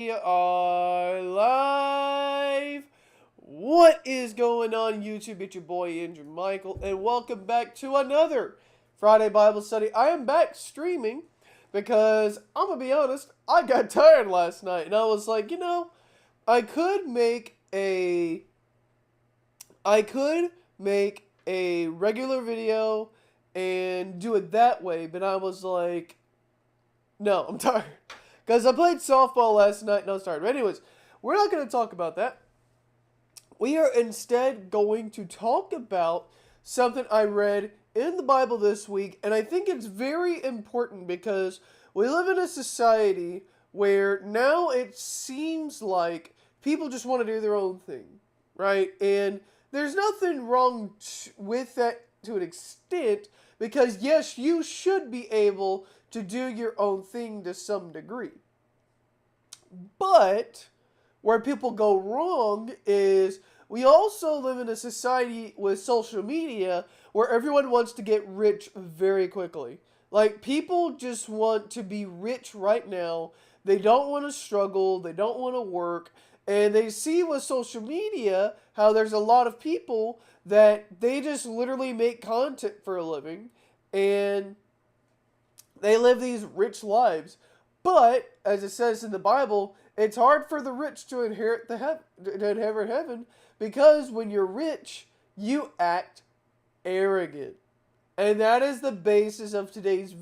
We are live. What is going on, YouTube? It's your boy Andrew Michael, and welcome back to another Friday Bible study. I am back streaming because I'm gonna be honest, I got tired last night, and I was like, I could make a, I could make a regular video and do it that way, but I was like, no, I'm tired. Because I played softball last night and I was tired. But anyways, we're not going to talk about that. We are instead going to talk about something I read in the Bible this week. And I think it's very important because we live in a society where now it seems like people just want to do their own thing, right? And there's nothing wrong with that to an extent because, yes, you should be able to do your own thing to some degree. But where people go wrong is we also live in a society with social media where everyone wants to get rich very quickly. Like, people just want to be rich right now. They don't want to struggle. They don't want to work. And they see with social media how there's a lot of people that they just literally make content for a living. And they live these rich lives. But, as it says in the Bible, it's hard for the rich to inherit heaven because when you're rich, you act arrogant. And that is the basis of today's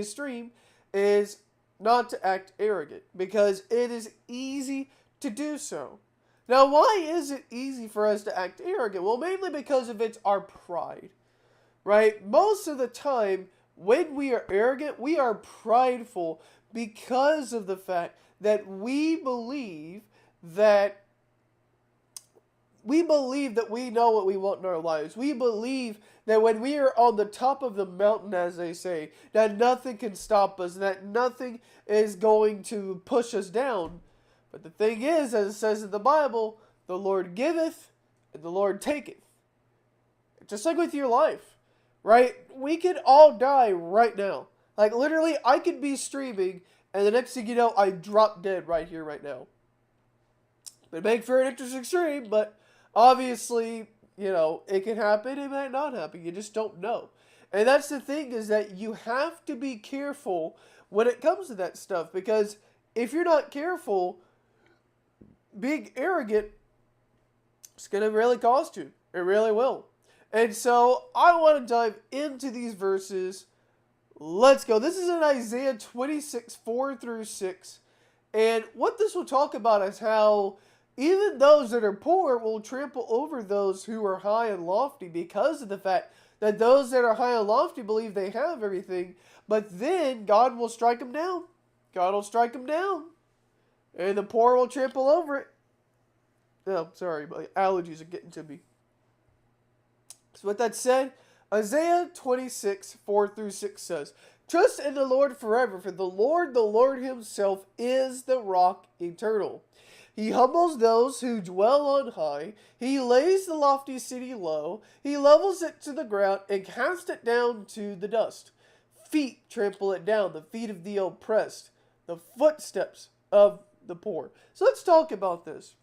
stream, is not to act arrogant because it is easy to do so. Now, why is it easy for us to act arrogant? Well, mainly because of it's our pride, right? Most of the time, when we are arrogant, we are prideful because of the fact that we believe that we know what we want in our lives. We believe that when we are on the top of the mountain, as they say, that nothing can stop us, that nothing is going to push us down. But the thing is, as it says in the Bible, the Lord giveth and the Lord taketh. Just like with your life, right? We could all die right now. Like, literally, I could be streaming, and the next thing you know, I drop dead right here, right now. It'd make for an interesting stream, but obviously, it can happen, it might not happen. You just don't know. And that's the thing, is that you have to be careful when it comes to that stuff, because if you're not careful, being arrogant is going to really cost you. It really will. And so, I want to dive into these verses. Let's go. This is in Isaiah 26, 4 through 6. And what this will talk about is how even those that are poor will trample over those who are high and lofty because of the fact that those that are high and lofty believe they have everything. But then God will strike them down. God will strike them down. And the poor will trample over it. Oh, sorry, my allergies are getting to me. So with that said, Isaiah 26, 4 through 6 says, "Trust in the Lord forever, for the Lord himself, is the rock eternal. He humbles those who dwell on high. He lays the lofty city low. He levels it to the ground and casts it down to the dust. Feet trample it down, the feet of the oppressed, the footsteps of the poor." So let's talk about this.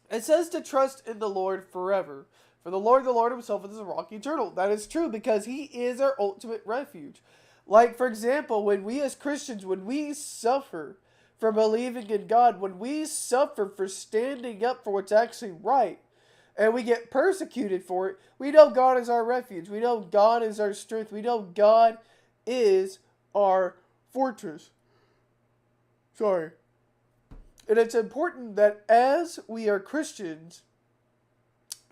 It says to trust in the Lord forever. For the Lord himself is a rock eternal. That is true because he is our ultimate refuge. Like, for example, when we as Christians, when we suffer for believing in God, when we suffer for standing up for what's actually right, and we get persecuted for it, we know God is our refuge. We know God is our strength. We know God is our fortress. Sorry. And it's important that as we are Christians,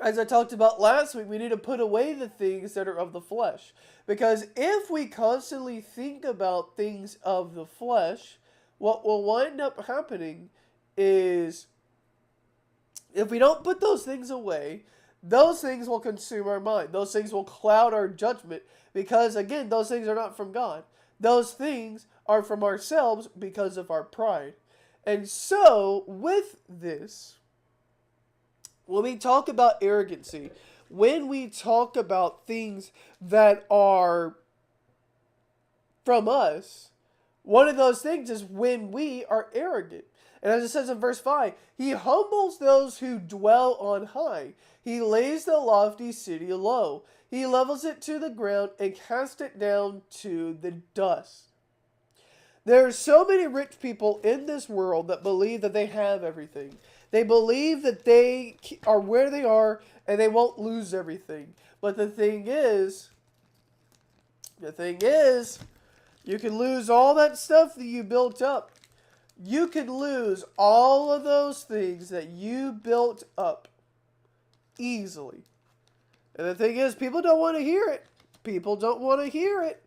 as I talked about last week, we need to put away the things that are of the flesh. Because if we constantly think about things of the flesh, what will wind up happening is, if we don't put those things away, those things will consume our mind. Those things will cloud our judgment. Because, again, those things are not from God. Those things are from ourselves because of our pride. And so, with this, when we talk about arrogancy, when we talk about things that are from us, One of those things is when we are arrogant. And as it says in verse 5, he humbles those who dwell on high. He lays the lofty city low. He levels it to the ground and casts it down to the dust. There are so many rich people in this world that believe that they have everything. They believe that they are where they are and they won't lose everything. But the thing is, you can lose all that stuff that you built up. You can lose all of those things that you built up easily. And the thing is, people don't want to hear it. People don't want to hear it.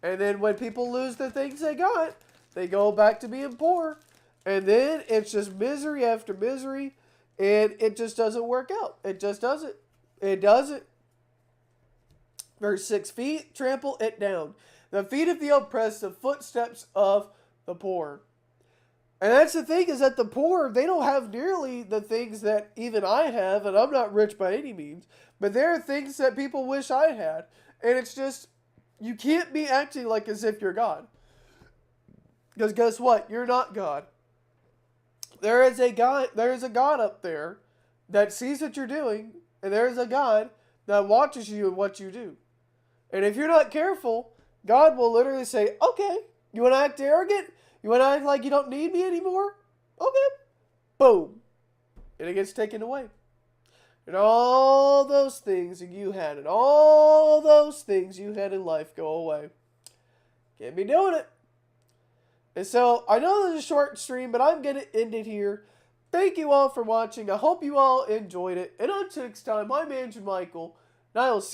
And then when people lose the things they got, they go back to being poor. And then it's just misery after misery. And it just doesn't work out. It just doesn't. It doesn't. Verse 6, feet trample it down. The feet of the oppressed, the footsteps of the poor. And that's the thing, is that the poor, they don't have nearly the things that even I have, and I'm not rich by any means, but there are things that people wish I had. And it's just, you can't be acting like as if you're God. Because guess what? You're not God. There is a God up there that sees what you're doing, and there is a God that watches you and what you do. And if you're not careful, God will literally say, okay, you want to act arrogant? You want to act like you don't need me anymore? Okay. Boom. And it gets taken away. And all those things that you had, and all those things you had in life go away. Can't be doing it. And so, I know this is a short stream, but I'm going to end it here. Thank you all for watching. I hope you all enjoyed it. And until next time, I'm Andrew Michael, and I will see you.